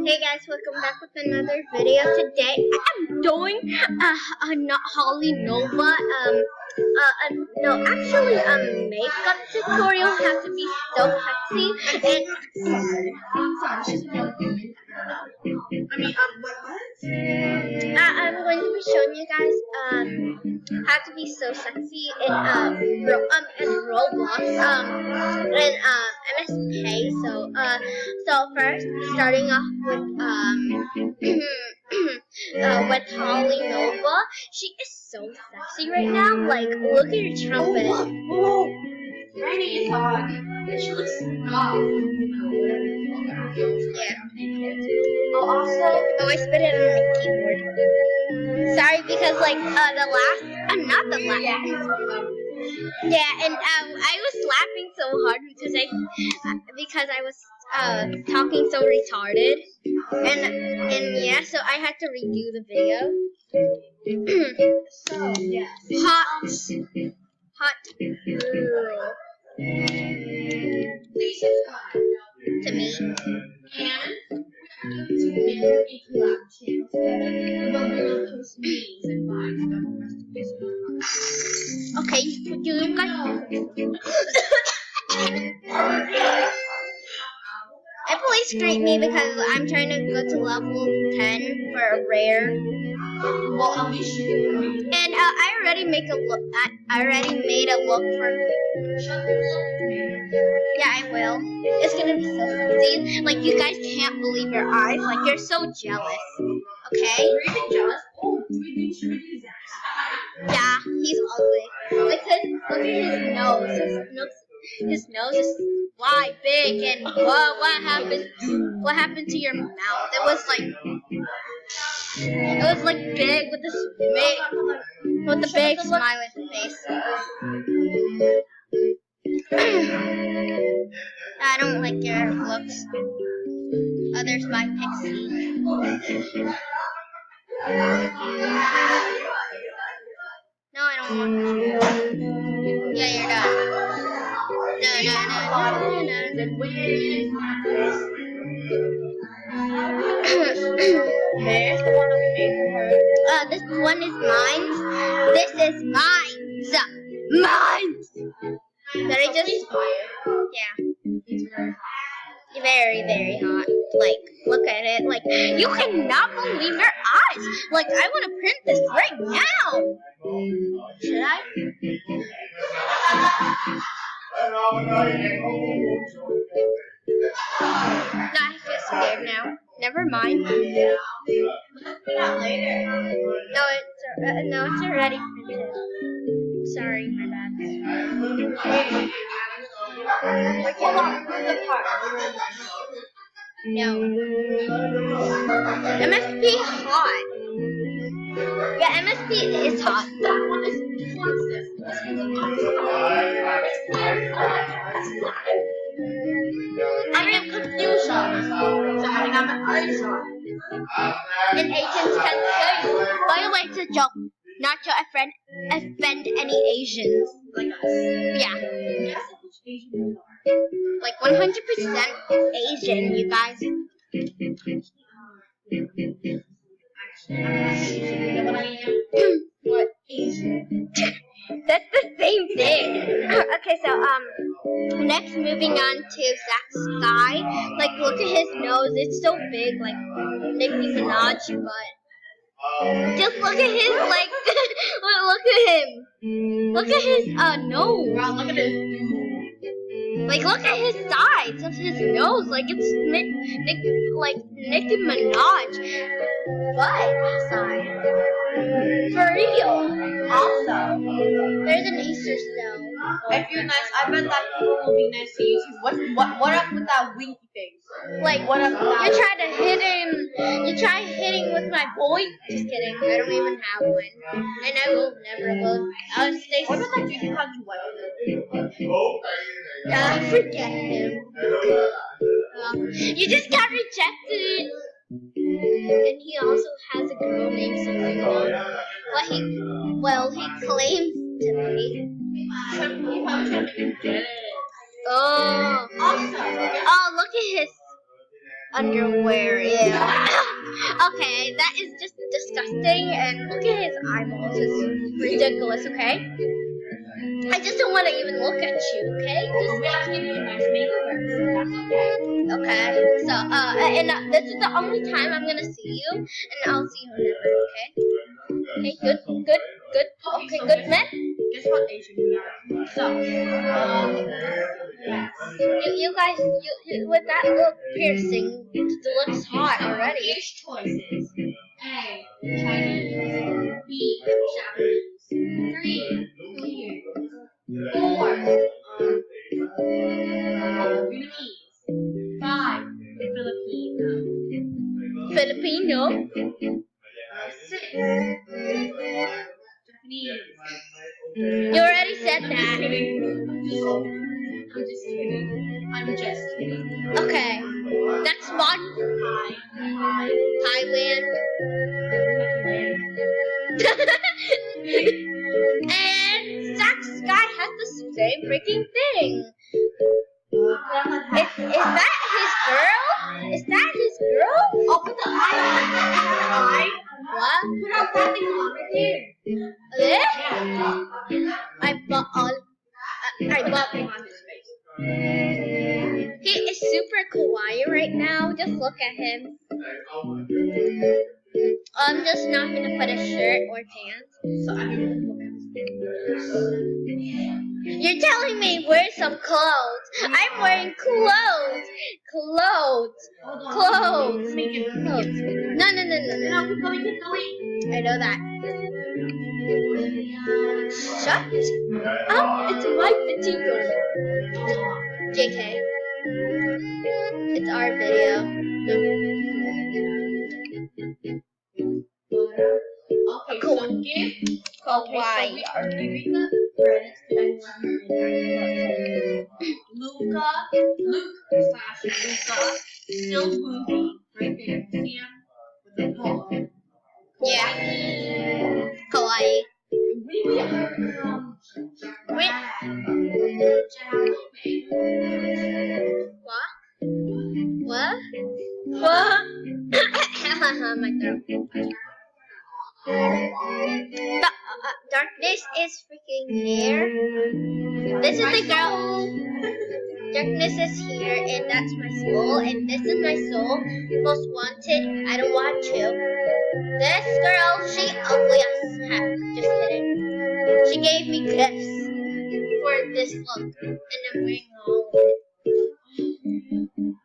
Hey guys, welcome back with another video. Today I'm doing a not Holly Nova makeup tutorial. How to be so sexy and I'm going to be showing you guys how to be so sexy in Roblox and MSK. So first starting off with with Holly Nova. She is so sexy right now. Like, look at her trumpet. Whoa! Rainy is on. And she looks soft. Yeah. Oh, I spit it on my keyboard. Sorry, because like not the last. Yeah, and I was laughing so hard because I was talking so retarded, and yeah, so I had to redo the video. so, yeah. Hot girl Please subscribe to me. and to make a collab channel together. But we will post memes and vibes about the rest of this. Okay, you guys. And please greet me because I'm trying to go to level 10 for a rare. Well, at least you And I already made a look. I already made a look for. Yeah, I will. It's gonna be so sexy. Like, you guys can't believe your eyes. Like, you're so jealous. Okay? You're even jealous? Oh, do we think should we do that? Yeah, he's ugly. Because look at his nose. His nose is wide, big, and what happened? What happened to your mouth? It was like big with this big smiling face. I don't like your looks. Others by Pixie. No, I don't want you. Yeah, you're done. There's the one that we made for her. This one is mine. This is mine. Mine. Did I just? Yeah. It's very hot. Very, very hot. Like, look at it. Like, you cannot believe your eyes. Like, I want to print this right now. Should I? No, I feel scared now. Never mind. Let's do that later. No, it's already printed. Sorry, my bad. Hold on, where's the part? No. It must be hot. Yeah, MSP is hot. That one is, this one's this. This one's I am confusion. So I have an eye shot. And Asians can say, by the way, it's a joke. Not to offend any Asians. Like us. Yeah. Yes, which Asian we are. Like 100% Asian, you guys. You know what I mean? What? Asian. That's the same thing. Okay, so next moving on to Zach's Sky. Like, look at his nose. It's so big, like Nicki Minaj, but just look at his like. Look at him. Look at his nose. Wow, look at this. Like, look at his sides of his nose. Like, it's Nicki Minaj butt side. For real. Also, There's an Easter snow. if you're nice, I bet that people will be nice to you too. What up with that winky face? Like, What up with that? you try to hit him. You try hitting with my boy. Just kidding. I don't even have one. And I will never will. I'll stay. What about that dude who called you white? Forget him. You just got rejected. And he also has a girl named Serena. Well, he claims to be. Also, Oh, look at his underwear. Yeah. Okay, that is just disgusting. And look at his eyeballs. It's ridiculous. Okay. I just don't want to even look at you. Okay. Well, we have to give you a nice makeover, so that's okay. Okay. So and this is the only time I'm gonna see you, and I'll see you never. Okay. Okay. Good. Good. Good. Okay. So Good, man. guess what Asian we are? So, yes. You guys, with that little piercing, it looks hot already. Here's choices: A. Chinese, B. Japanese, 3. Korean, 4. Vietnamese, 5. Filipino, Filipino. 6. Japanese. You already said I'm that. just kidding. I'm just kidding. Okay. Next one. Hi. Thailand. And Zach's guy has the same freaking thing. Is that his girl? Is that his girl? Oh, put the eye. What? Put out that thing on right there. This? Yeah. I bought Thing on his face. He is super kawaii right now. Just look at him. I'm just not gonna put a shirt or pants. So I'm gonna look at his You're telling me wear some clothes. I'm wearing clothes. Clothes. Clothes. Make it Clothes. No. No, keep going. I know that. Shut up. It's my video. JK. It's our video. Okay, so give. Kawaii. We are giving the credits to anyone Luke/Luca, still moving right there. See him with the polo. Yeah. Kawaii. We are What? What? What? My throat. Darkness is freaking here. This is the girl. Darkness is here, and that's my soul. And this is my soul. Most wanted. I don't want you. This girl, she ugly as heck. Just kidding. She gave me gifts for this look, and I'm wearing all of it.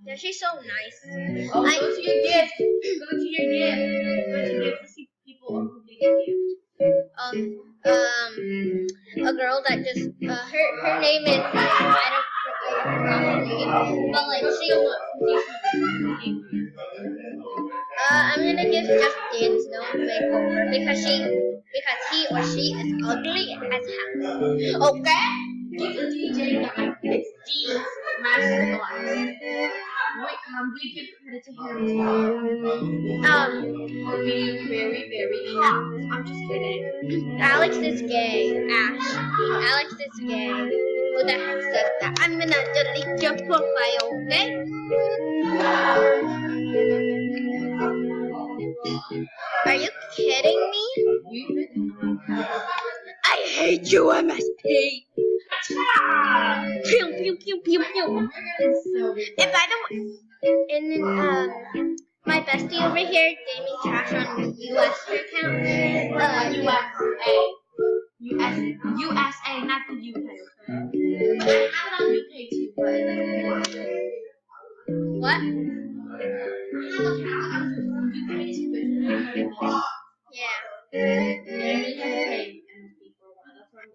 Yeah, she's so nice. Oh, go to your gift. Go to your gift. Go to gift to see people opening a gift. A girl that just her name is I forgot her name, but like she I'm gonna give Justin's no makeover because he or she is ugly as hell. Okay? Give the DJ guy. It's D's masterclass. We give credit to him as well. For being very, very hot. I'm just kidding. Alex is gay. Ash. Alex is gay. Who the heck says that? I'm gonna delete your profile, okay? Are you kidding me? I hate you, MSP. Pew pew pew pew pew. And by the way, and then my bestie over here gave me trash on the US account. USA, not the UK. I have it on UK too, but it's What? I have a account on UK too, but Yeah. I really have to pay MSP for a while. That's what I'm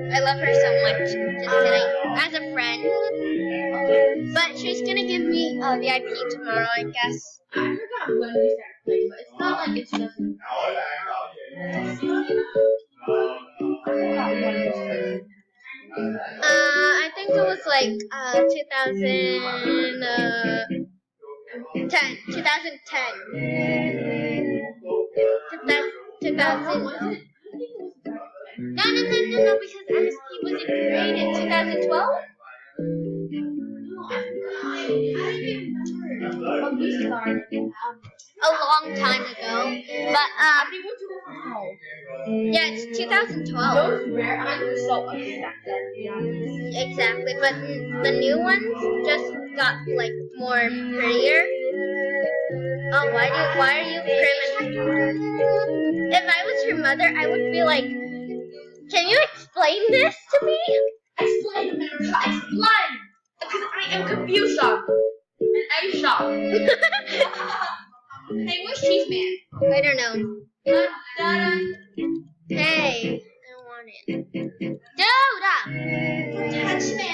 I love her so much. Just kidding. As a friend. But she's gonna give me a VIP tomorrow, I guess. I forgot when we started playing, but it's not like it's just. I forgot when we started. I think it was like 2010. 2010. 2000. No, No, because MSP wasn't created in 2012. I don't even remember when we started. A long time ago. But I think we're 2012. yeah, it's 2012. Those rare eyes were so ugly back then, to be honest. Exactly, but the new ones just got like more prettier. Oh, why are you criminal? If I was your mother, I would be like, can you explain this to me? Explain, America, explain! Because I am confused, and Aisha. Hey, where's Cheese Man? I don't know. Dun, Hey, I don't want it. Dude! touch me!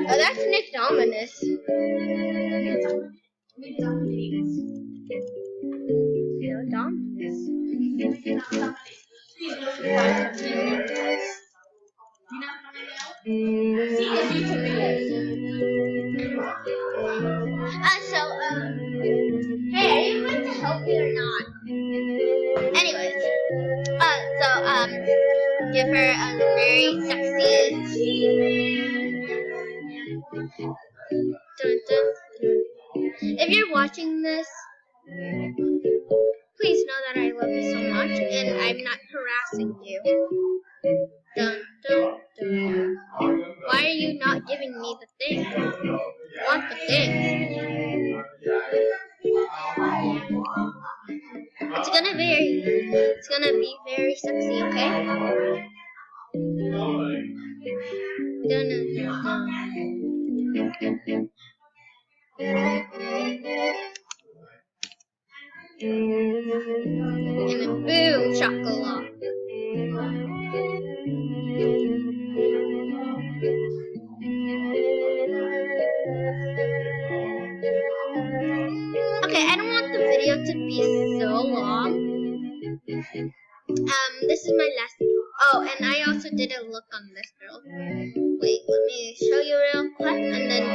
Oh, that's Nick Dominus. No, Dominus. Hey, are you going to help me or not? Anyways, give her a very sexy. Dun, dun, dun. If you're watching this, please know that I love you so much and I'm not harassing you. Dun, dun, dun. Why are you not giving me the thing? I want the thing. It's gonna be very sexy, okay? Dun, dun, dun, dun. And then boom, chocolate. Okay, I don't want the video to be so long. This is my last. Oh, and I also did a look on this girl. Wait, let me show you real quick, and then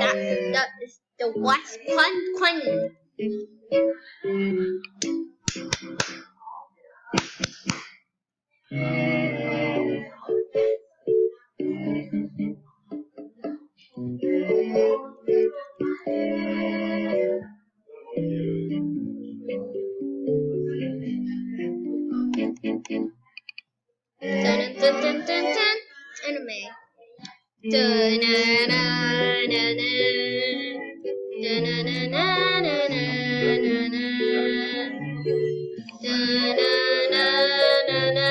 that is the West Queen. Dun dun dun dun dun. Anime. Dun na na na na. Dun na na na na na na na. Dun na na na na.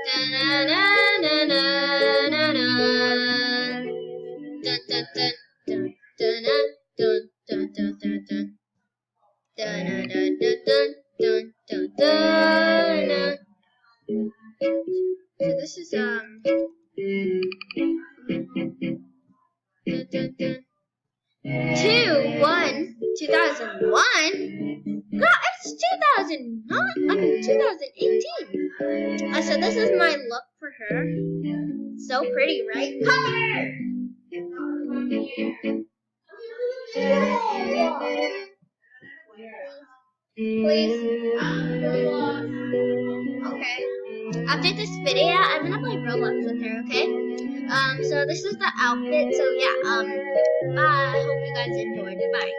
Dun na na na na na na. Dun dun dun dun dun dun dun dun dun dun. Dun dun dun dun dun dun dun dun. So this is dun, dun, dun. 2001. Girl, it's 2009. I mean 2018. So this is my look for her. So pretty, right? Come here. Please. Okay. After this video, I'm gonna play Roblox with her, okay? So this is the outfit. So yeah, bye. I hope you guys enjoyed. Bye.